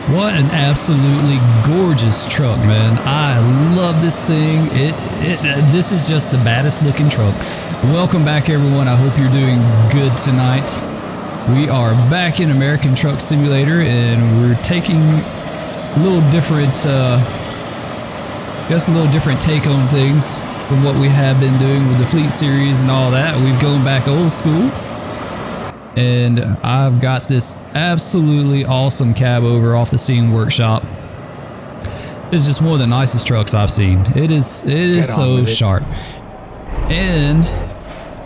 What an absolutely gorgeous truck, man. I love this thing. This is just the baddest looking truck. Welcome back, everyone. I hope you're doing good tonight. We are back in American Truck Simulator, and we're taking a little different, just a little different take on things from what we have been doing with the Fleet series and all that. We've gone back old school. And I've got this absolutely awesome cab over off the Steam Workshop. It's just one of the nicest trucks I've seen. It is so sharp. And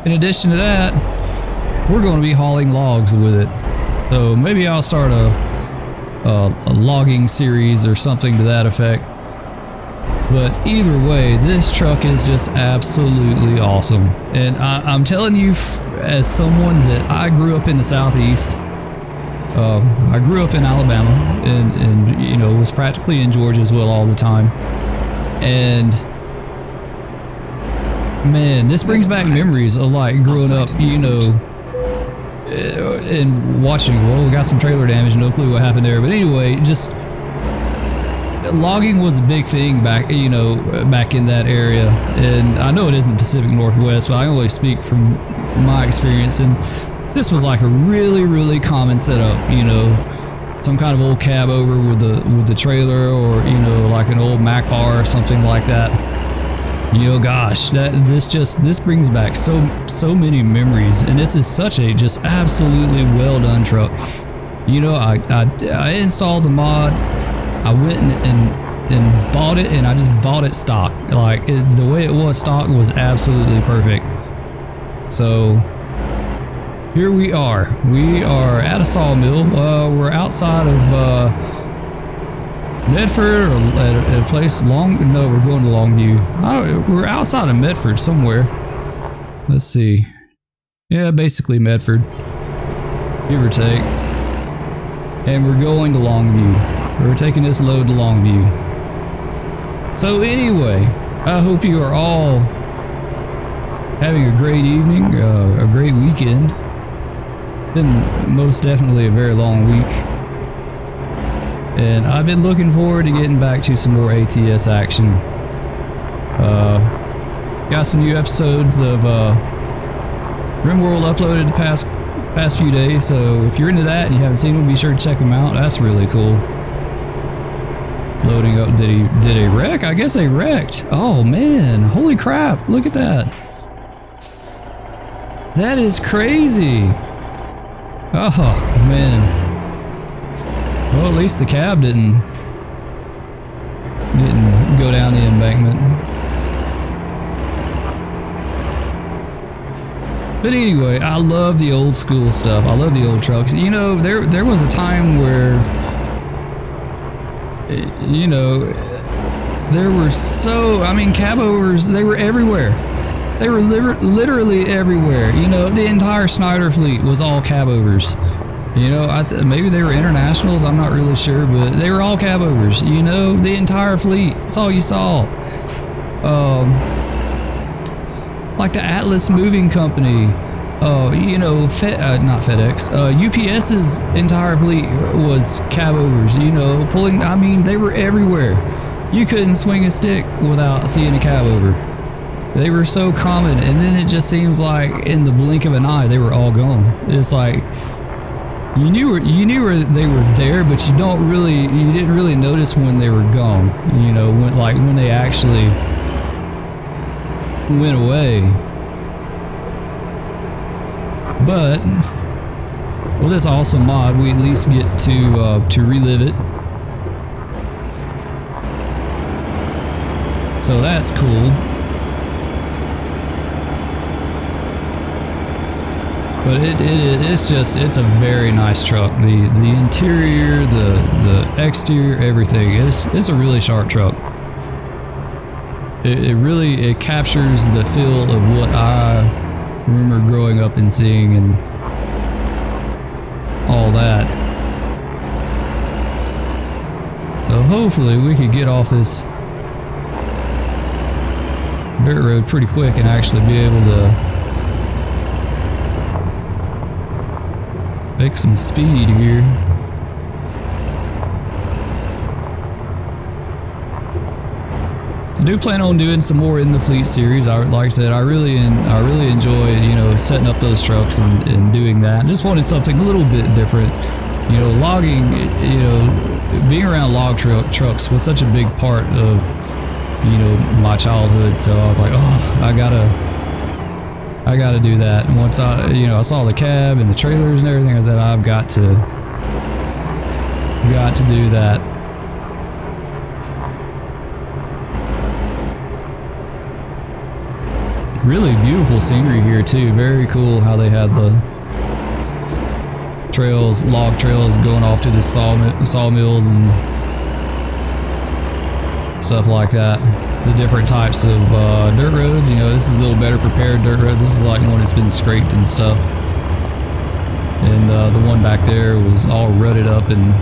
in addition to that, we're going to be hauling logs with it. So maybe I'll start a logging series or something to that effect. But either way, this truck is just absolutely awesome. And I'm telling you, as someone that I grew up in the Southeast, I grew up in Alabama and you know, was practically in Georgia as well all the time. And man, this brings back memories of like growing up, you know, and watching, well, we got some trailer damage, no clue what happened there. But anyway, just logging was a big thing back, you know, back in that area. And I know it isn't Pacific Northwest, but I only speak from my experience. And this was like a really common setup, you know, some kind of old cab over with the trailer, or you know, like an old Mac-R or something like that. You know, gosh, this brings back so many memories. And this is such a just absolutely well done truck. You know, I installed the mod. I went and bought it, and I just bought it stock. Like the way it was stock was absolutely perfect. So here we are. We are at a sawmill. We're outside of Medford, or at a place no, we're going to Longview. We're outside of Medford somewhere. Let's see. Yeah, basically Medford, give or take. And we're going to Longview. We're taking this load to Longview. So anyway, I hope you are all having a great evening, a great weekend. Been most definitely a very long week. And I've been looking forward to getting back to some more ATS action. Got some new episodes of RimWorld uploaded the past few days, so if you're into that and you haven't seen them, be sure to check them out. That's really cool. Loading up. Did they wreck? I guess they wrecked. Oh man, holy crap, look at that. That is crazy. Oh man. Well, at least the cab didn't go down the embankment. But anyway, I love the old school stuff. I love the old trucks. You know, there was a time where, you know, there were cab overs, they were everywhere. They were literally everywhere. You know, the entire Snyder fleet was all cab overs. You know, maybe they were internationals, I'm not really sure, but they were all cab overs. You know, the entire fleet. That's all you saw. Like the Atlas Moving Company, you know, not FedEx, UPS's entire fleet was cab overs, you know, pulling, I mean, they were everywhere. You couldn't swing a stick without seeing a cab over. They were so common, and then it just seems like in the blink of an eye, they were all gone. It's like, you knew they were there, but you didn't really notice when they were gone, you know, when they actually went away. But with this awesome mod, we at least get to relive it. So that's cool. But it's a very nice truck. The interior, the exterior, everything. It's a really sharp truck. It really captures the feel of what I remember growing up and seeing and all that. So hopefully we could get off this dirt road pretty quick and actually be able to make some speed here. do plan on doing some more in the fleet series. Like I said, I really enjoy, you know, setting up those trucks and doing that. Just wanted something a little bit different. You know, logging, you know, being around log trucks was such a big part of, you know, my childhood. So I was like, oh, I gotta do that. And once I saw the cab and the trailers and everything, I said, I've got to do that. Really beautiful scenery here too. Very cool how they have the trails, log trails going off to the sawmills and stuff like that. The different types of dirt roads. You know, this is a little better prepared dirt road. This is like one that's been scraped and stuff. And the one back there was all rutted up and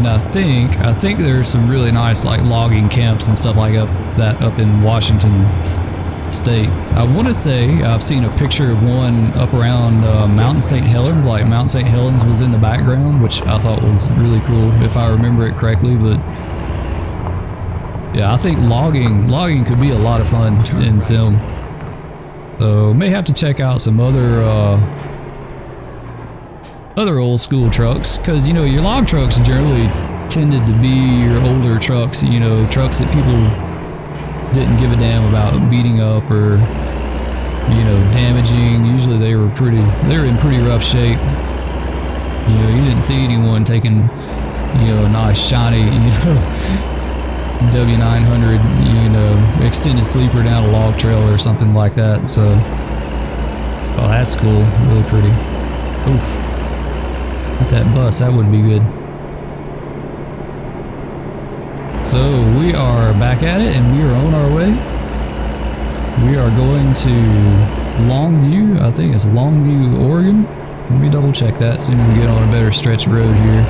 I think there's some really nice like logging camps and stuff like that up in Washington State. I want to say I've seen a picture of one up around Mountain St. Helens, like Mount St. Helens was in the background, which I thought was really cool if I remember it correctly. But yeah, I think logging could be a lot of fun in Sim. So may have to check out some other old school trucks, because you know your log trucks generally tended to be your older trucks, you know, trucks that people didn't give a damn about beating up or, you know, damaging. Usually they were in pretty rough shape. You know, you didn't see anyone taking, you know, a nice shiny, you know, W900, you know, extended sleeper down a log trail or something like that. So, oh, that's cool, really pretty. Oof. Not that bus, that wouldn't be good. So we are back at it and we are on our way. We are going to Longview. I think it's Longview, Oregon. Let me double check that so we can get on a better stretch road here.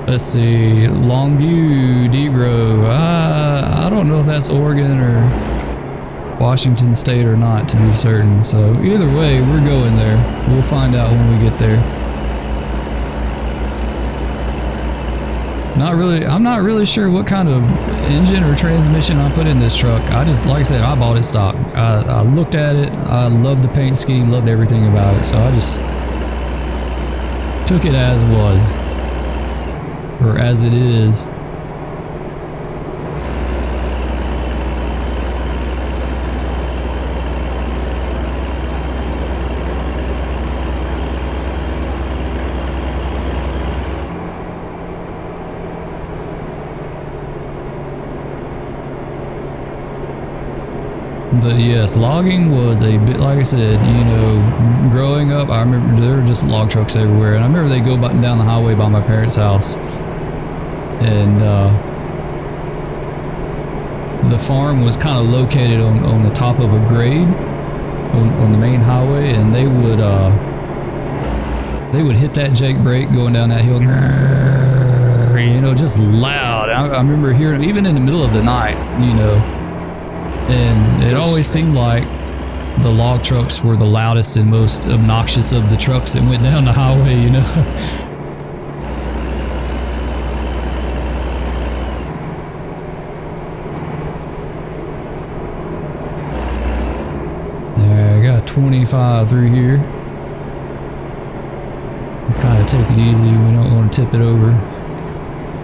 Let's see, Longview, Degro. I don't know if that's Oregon or Washington State or not, to be certain. So either way, we're going there. We'll find out when we get there. I'm not really sure what kind of engine or transmission I put in this truck. I just, like I said, I bought it stock. I looked at it. I loved the paint scheme, loved everything about it. So I just took it as was. Or as it is. But yes, logging was a bit, like I said, you know, growing up, I remember there were just log trucks everywhere. And I remember they go down the highway by my parents' house. And the farm was kind of located on the top of a grade on the main highway, and they would hit that Jake brake going down that hill, you know, just loud. I remember hearing them even in the middle of the night, you know, and it always seemed like the log trucks were the loudest and most obnoxious of the trucks that went down the highway, you know. There, I got 25 through here. Kind of take it easy. We don't want to tip it over.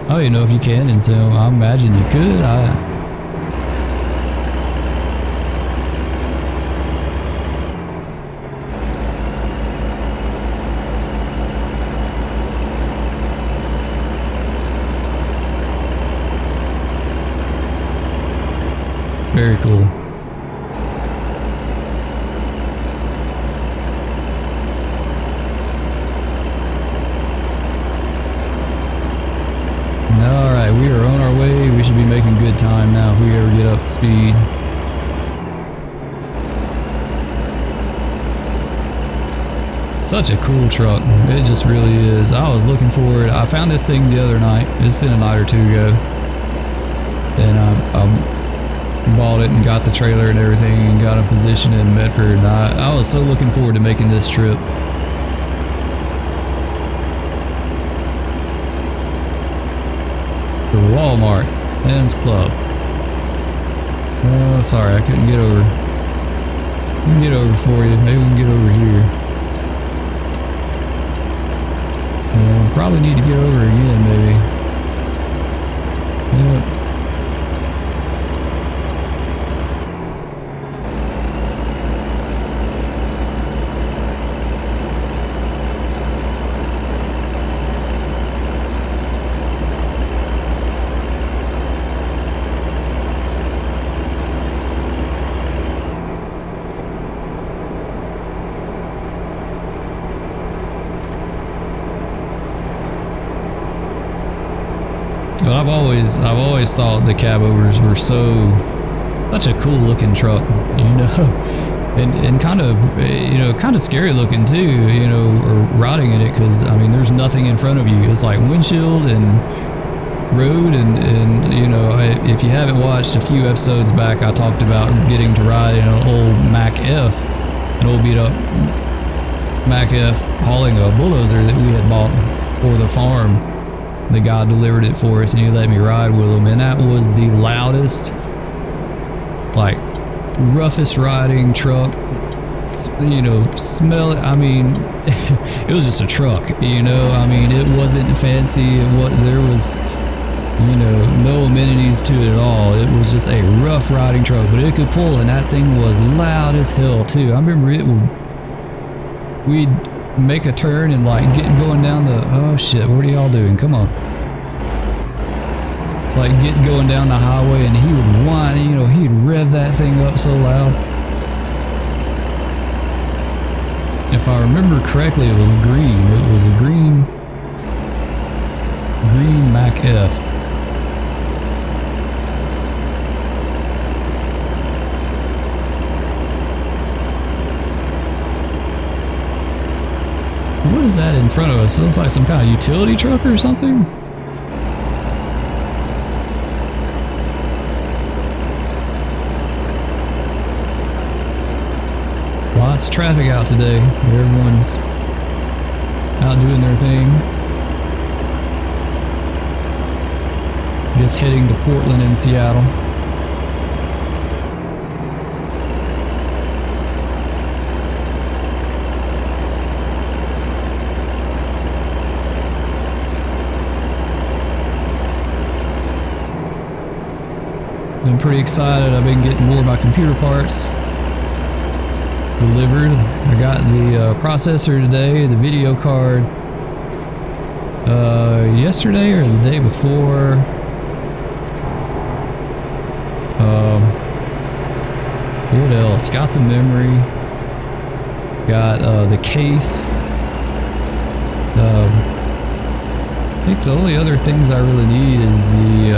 Oh, you know if you can, and so I imagine you could. Very cool. Alright, we are on our way. We should be making good time now if we ever get up to speed. Such a cool truck. It just really is. I was looking for it. I found this thing the other night. It's been a night or two ago. And I bought it and got the trailer and everything and got a position in Medford. And I was so looking forward to making this trip. The Walmart, Sam's Club. Oh, sorry, I couldn't get over. I can get over for you. Maybe we can get over here. Probably need to get over again, maybe. Yep. But I've always thought the cab overs were such a cool looking truck, you know, and kind of, you know, kind of scary looking too, you know, or riding in it, because I mean, there's nothing in front of you. It's like windshield and road, and you know, if you haven't watched a few episodes back, I talked about getting to ride in an old Mac F, an old beat up Mac F, hauling a bulldozer that we had bought for the farm. The guy delivered it for us and he let me ride with him, and that was the loudest, like, roughest riding truck, you know, smell it. I mean, it was just a truck, you know, I mean, it wasn't fancy. There was, you know, no amenities to it at all. It was just a rough riding truck, but it could pull, and that thing was loud as hell too. I remember we'd make a turn and like going down the, oh shit, what are y'all doing? Come on. Like going down the highway, and he would whine, you know, he'd rev that thing up so loud. If I remember correctly, it was green. It was a green Mac F. What is that in front of us? It looks like some kind of utility truck or something. Lots of traffic out today. Everyone's out doing their thing. Just heading to Portland and Seattle. I'm pretty excited. I've been getting more of my computer parts delivered. I got the processor today, the video card yesterday or the day before. What else? Got the memory. Got the case. I think the only other things I really need is the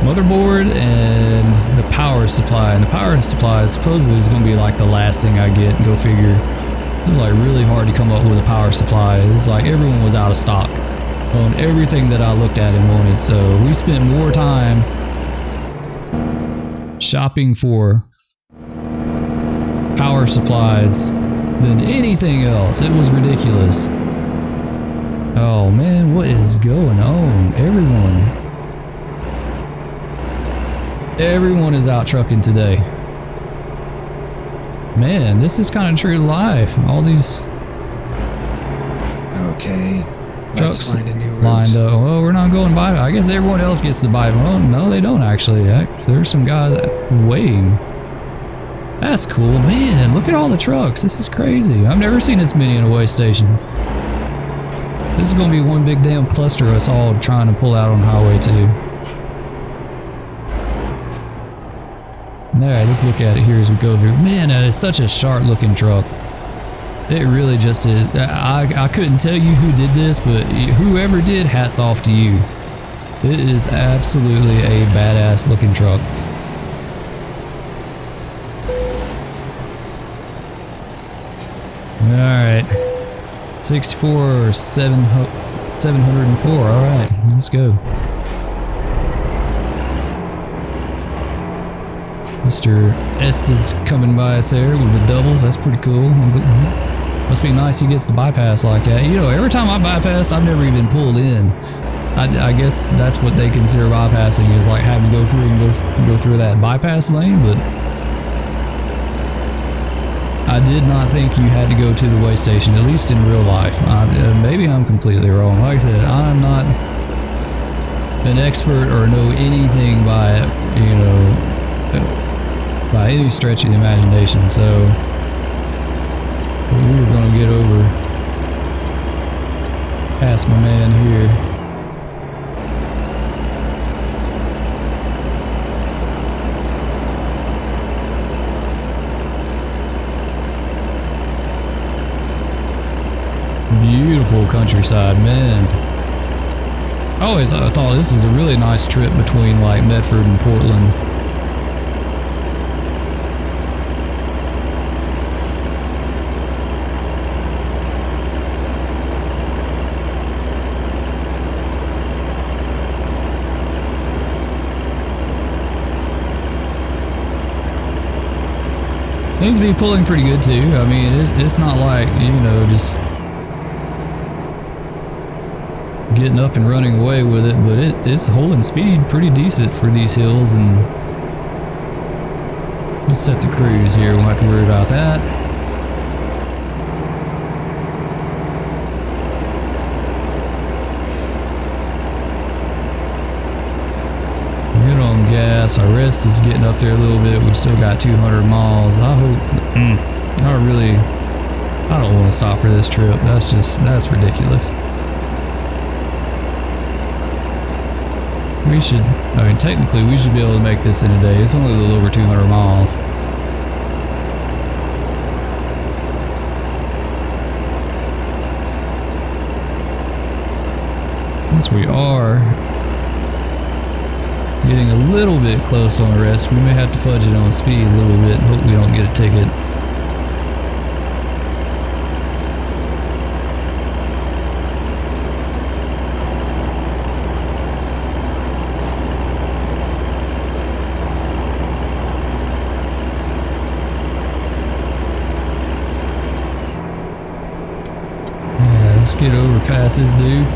motherboard and the power supply. And the power supply supposedly is going to be like the last thing I get. Go figure. It was like really hard to come up with a power supply. It was like everyone was out of stock on everything that I looked at and wanted. So we spent more time shopping for power supplies than anything else. It was ridiculous. Oh man, what is going on? Everyone is out trucking today. Man, this is kind of true to life. All these trucks lined up. Oh, we're not going by. I guess everyone else gets to buy them. Oh, no, they don't actually. There's some guys waiting. That's cool. Man, look at all the trucks. This is crazy. I've never seen this many in a way station. This is going to be one big damn cluster of us all trying to pull out on Highway 2. Alright, let's look at it here as we go through. Man, that is such a sharp looking truck. It really just is. I couldn't tell you who did this, but whoever did, hats off to you. It is absolutely a badass looking truck. Alright. 64, 704. Alright, let's go. Mr. Estes coming by us there with the doubles. That's pretty cool. Must be nice he gets to bypass like that. You know, every time I bypassed, I've never even pulled in. I guess that's what they consider bypassing, is like having to go through and go through that bypass lane, but I did not think you had to go to the way station, at least in real life. Maybe I'm completely wrong. Like I said, I'm not an expert or know anything by, you know, by any stretch of the imagination, so we were going to get over past my man here. Beautiful countryside, man. I thought this was a really nice trip between like Medford and Portland. Seems to be pulling pretty good too. I mean, it's not like, you know, just getting up and running away with it, but it's holding speed pretty decent for these hills. And let's set the cruise here. Won't have to worry about that. Good on gas. Our rest is getting up there a little bit. We still got 200 miles. I hope. I don't want to stop for this trip. That's ridiculous. We should, I mean, technically we should be able to make this in a day. It's only a little over 200 miles. Yes, we are getting a little bit close on the rest. We may have to fudge it on speed a little bit and hope we don't get a ticket. Let's get over past this dude.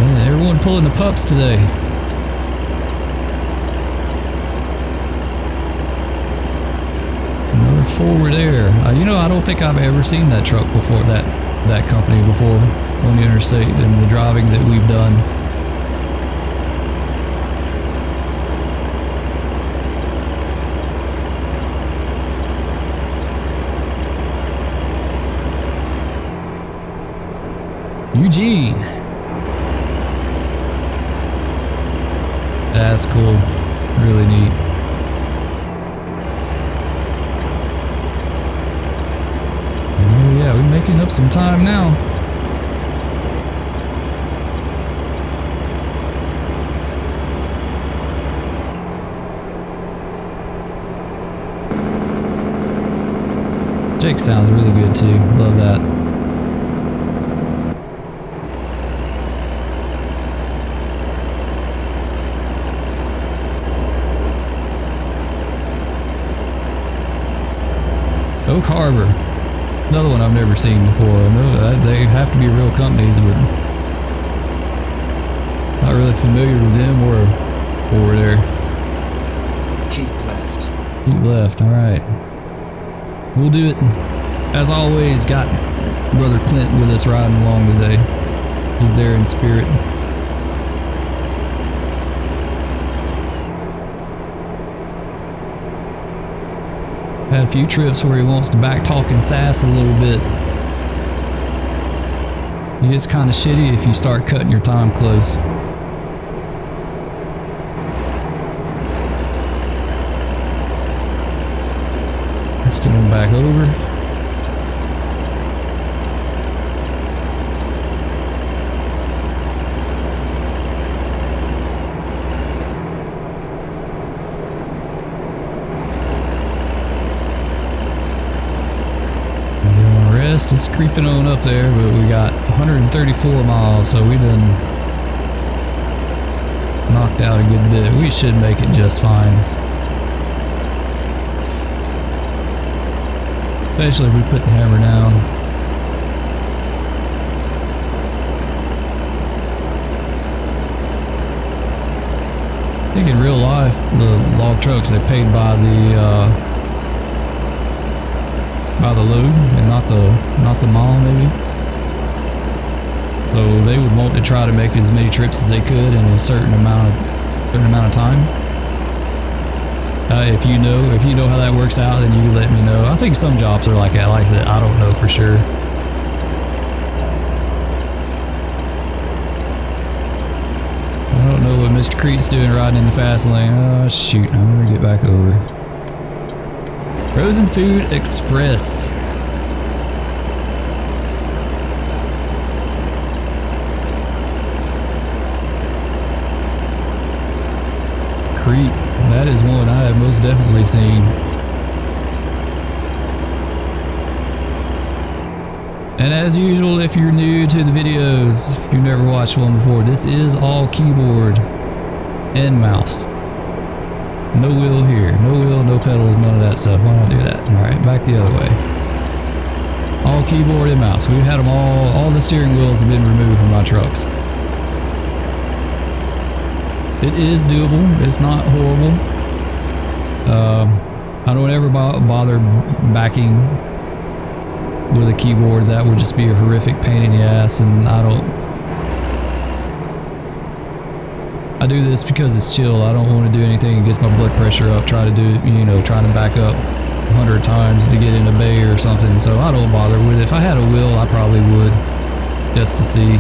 Man, everyone pulling the pups today. Another forward air. You know, I don't think I've ever seen that truck before, that company before on the interstate and the driving that we've done. Eugene. That's cool. Really neat. Oh yeah, we're making up some time now. Jake sounds really good too. Love that. Oak Harbor, another one I've never seen before. I know they have to be real companies, but not really familiar with them or over there. Keep left. Keep left, alright. We'll do it. As always, got Brother Clint with us riding along today. He's there in spirit. Had a few trips where he wants to back talk and sass a little bit. It gets kind of shitty if you start cutting your time close. Let's get him back over. progress. It's creeping on up there, but we got 134 miles, so we done knocked out a good bit. We should make it just fine. Especially if we put the hammer down. I think in real life, the log trucks, they're paid by the load and not the mile maybe. So they would want to try to make as many trips as they could in a certain amount of time. If you know how that works out, then you can let me know. I think some jobs are like that. Like I said, I don't know for sure. I don't know what Mr. Crete's doing riding in the fast lane. Oh shoot, I'm gonna get back over. Frozen Food Express. Crete, that is one I have most definitely seen. And as usual, if you're new to the videos, if you've never watched one before, this is all keyboard and mouse. No wheel here, no wheel, no pedals, none of that stuff. Why don't I do that? Alright, back the other way. All keyboard and mouse. We've had them all the steering wheels have been removed from my trucks. It is doable, it's not horrible. I don't ever bother backing with a keyboard. That would just be a horrific pain in the ass, and I do this because it's chill. I don't want to do anything that gets my blood pressure up, trying to back up 100 times to get in a bay or something, so I don't bother with it. If I had a wheel, I probably would, just to see.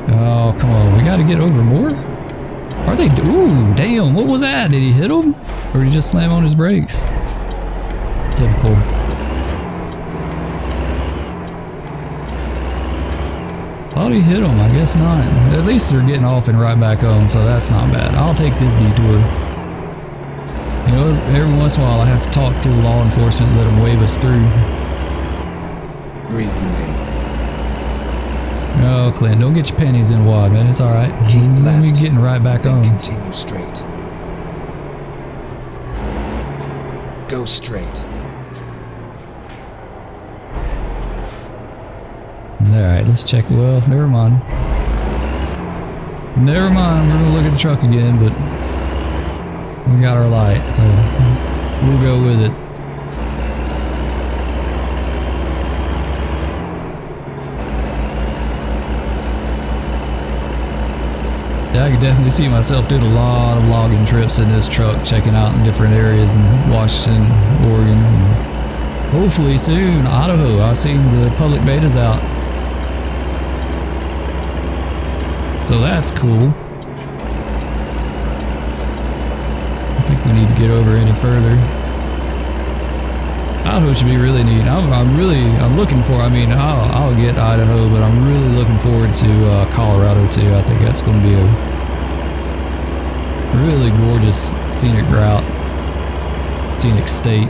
Oh, come on, we gotta get over more? Are they? Ooh, damn, what was that? Did he hit him? Or did he just slam on his brakes? Typical. Thought he hit him, I guess not. At least they're getting off and right back on, so that's not bad. I'll take this detour. You know, every once in a while I have to talk to law enforcement and let them wave us through. Rerouting. Oh, Clint, don't get your panties in a wad, man. It's alright. Keep left. We're getting right back Then on. continue straight. Go straight. Alright, let's check. Well, never mind. Never mind, we're gonna look at the truck again, but we got our light, so we'll go with it. Yeah, I could definitely see myself doing a lot of logging trips in this truck, checking out in different areas in Washington, Oregon, and hopefully soon Idaho. I've seen the public betas out, so that's cool. I think we need to get over any further. Idaho should be really neat. I'm looking for. I mean, I'll get Idaho, but I'm really looking forward to Colorado too. I think that's going to be a really gorgeous scenic route, scenic state.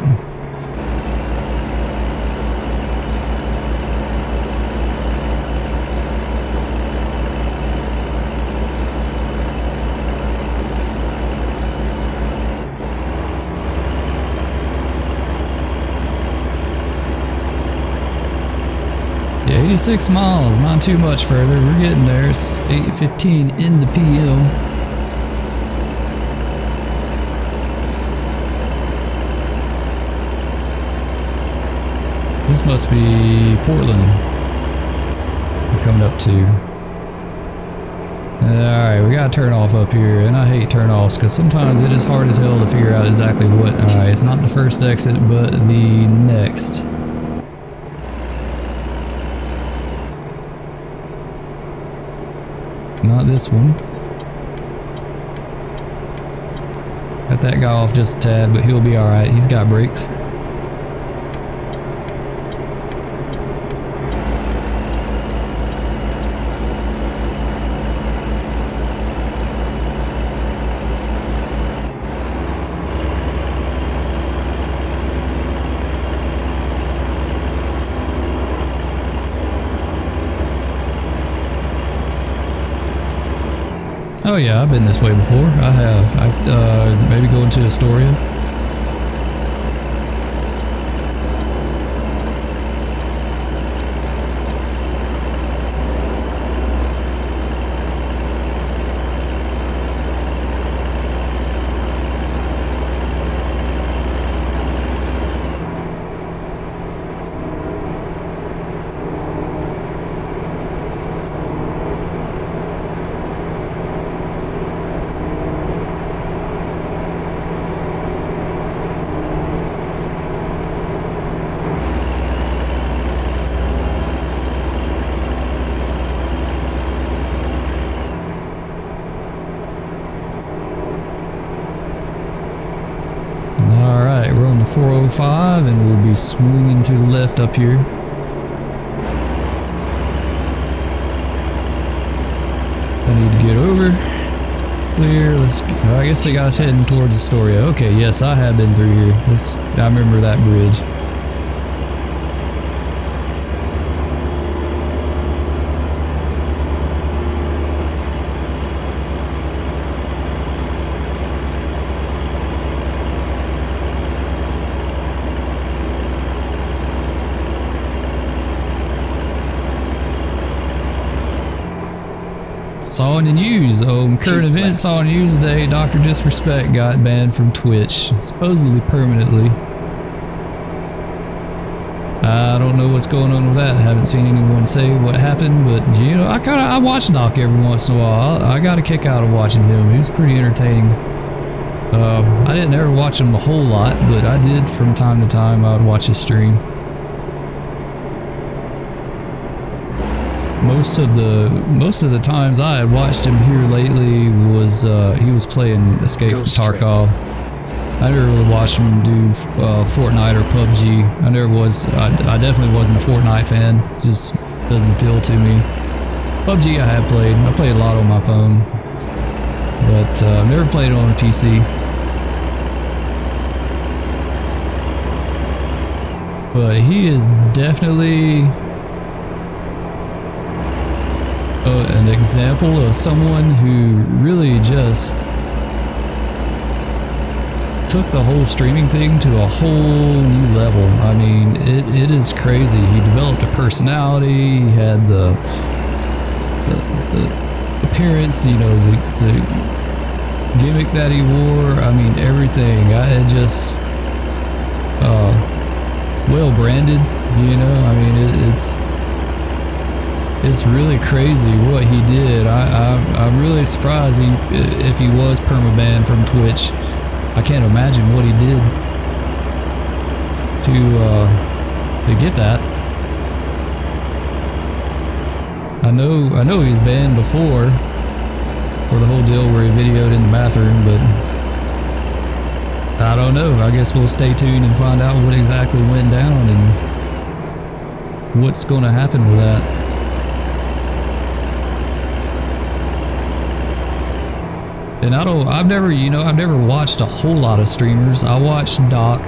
Yeah, 86 miles, not too much further. We're getting there. It's 8:15 in the PM. This must be Portland we're coming up to. Alright, we gotta turn off up here, and I hate turn-offs because sometimes it is hard as hell to figure out exactly what. Alright, it's not the first exit, but the next. Not this one. Got that guy off just a tad, but he'll be alright. He's got brakes. Oh yeah, I've been this way before. I have. I maybe go into Astoria. Alright, we're on the 405 and we'll be swinging to the left up here. I need to get over. Clear, let's go. I guess they got us heading towards Astoria. Okay, yes, I have been through here. I remember that bridge. Saw in the news, current events saw in the news today, Dr. Disrespect got banned from Twitch, supposedly permanently. I don't know what's going on with that, haven't seen anyone say what happened, but you know, I watch Doc every once in a while. I got a kick out of watching him, he was pretty entertaining. I didn't ever watch him a whole lot, but I did from time to time. I would watch his stream. Most of the times I had watched him here lately was he was playing Escape from Tarkov. I never really watched him do Fortnite or PUBG. I definitely wasn't a Fortnite fan. Just doesn't appeal to me. PUBG I have played. I played a lot on my phone, but I've never played it on a PC. But he is definitely an example of someone who really just took the whole streaming thing to a whole new level. I mean, it is crazy. He developed a personality, he had the appearance, you know, the gimmick that he wore. I mean, everything. I just well branded, you know. I mean, it's really crazy what he did. I'm really surprised if he was permabanned from Twitch. I can't imagine what he did to get that. I know he's banned before for the whole deal where he videoed in the bathroom, but I don't know. I guess we'll stay tuned and find out what exactly went down and what's going to happen with that. And I've never watched a whole lot of streamers. I watched Doc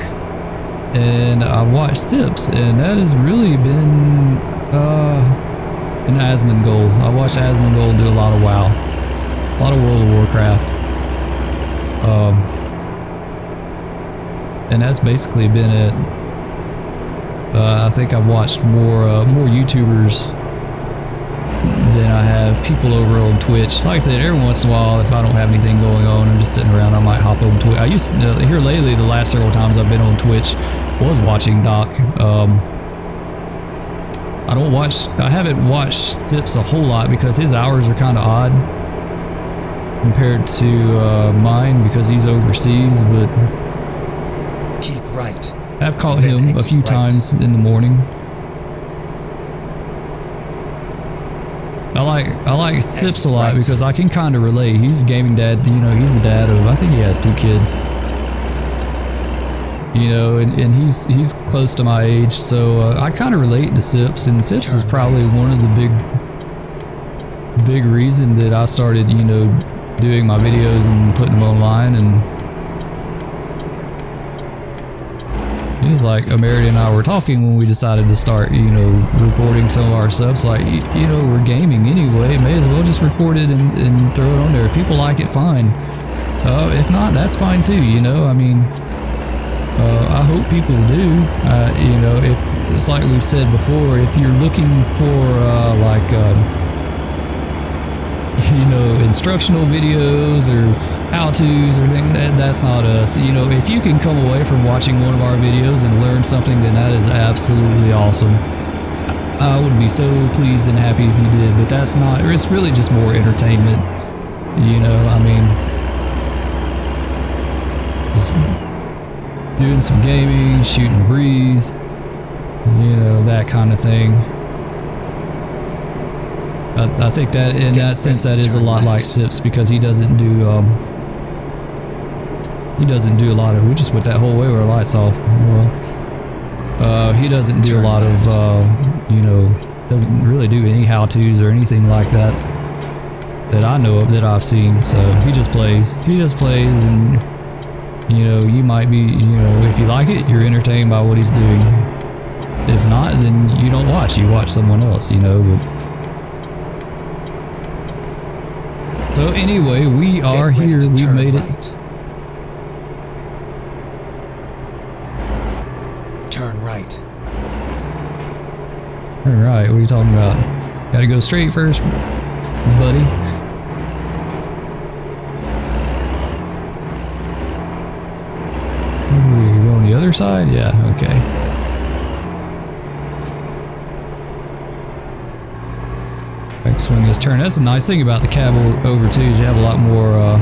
and I watched Sips, and that has really been an Asmongold. I watched Asmongold do a lot of WoW, a lot of World of Warcraft. And that's basically been it. I think I've watched more YouTubers than I have people over on Twitch. Like I said, every once in a while, if I don't have anything going on, I'm just sitting around, I might hop on Twitch. I used to, here lately, the last several times I've been on Twitch, was watching Doc. I haven't watched Sips a whole lot because his hours are kind of odd compared to mine because he's overseas, but keep right. I've caught him a few times in the morning. I like Sips a lot because I can kind of relate. He's a gaming dad, you know, he's a dad of, I think he has 2 kids. You know, and he's close to my age, so I kind of relate to Sips, and Sips is probably one of the big reason that I started, you know, doing my videos and putting them online, and He's like, Amerity and I were talking when we decided to start, you know, recording some of our stuff. It's like, you know, we're gaming anyway. May as well just record it and throw it on there. If people like it, fine. If not, that's fine too, you know. I mean, I hope people do. You know, it's like we've said before, if you're looking for you know, instructional videos or how-tos or things, that's not us. You know, if you can come away from watching one of our videos and learn something, then that is absolutely awesome. I would be so pleased and happy if you did, but that's not, it's really just more entertainment. You know, I mean, just doing some gaming, shooting a breeze, you know, that kind of thing. I think that in that sense that is a lot like Sips, because he doesn't do a lot of, we just went that whole way with our lights off. Well, he doesn't do a lot of you know, doesn't really do any how-tos or anything like that that I know of, that I've seen. So he just plays and, you know, you might be, you know, if you like it, you're entertained by what he's doing. If not, then you don't watch, you watch someone else, you know. But so anyway, we are here, we've made it. Turn right. Alright, what are you talking about? Gotta go straight first, buddy. We're going the other side? Yeah, okay. Back swing this turn. That's the nice thing about the cab over too, is you have a lot more, a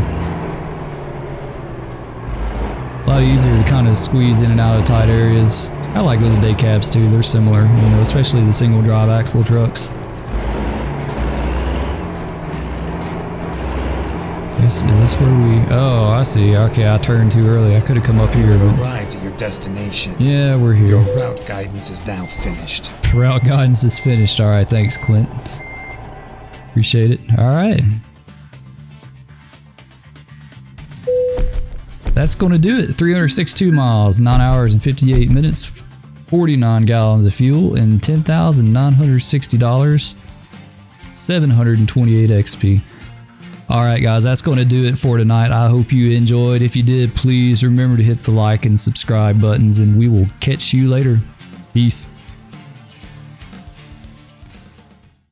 lot easier to kind of squeeze in and out of tight areas. I like with the day cabs too, they're similar, you know, especially the single drive axle trucks. Is this where we, oh, I see. Okay, I turned too early. I could have come up here. You've arrived at your destination. Yeah, we're here. Your route guidance is now finished. Route guidance is finished. All right, thanks, Clint. Appreciate it. All right. That's going to do it. 362 miles, 9 hours and 58 minutes, 49 gallons of fuel, and $10,960, 728 XP. All right, guys, that's going to do it for tonight. I hope you enjoyed. If you did, please remember to hit the like and subscribe buttons, and we will catch you later. Peace.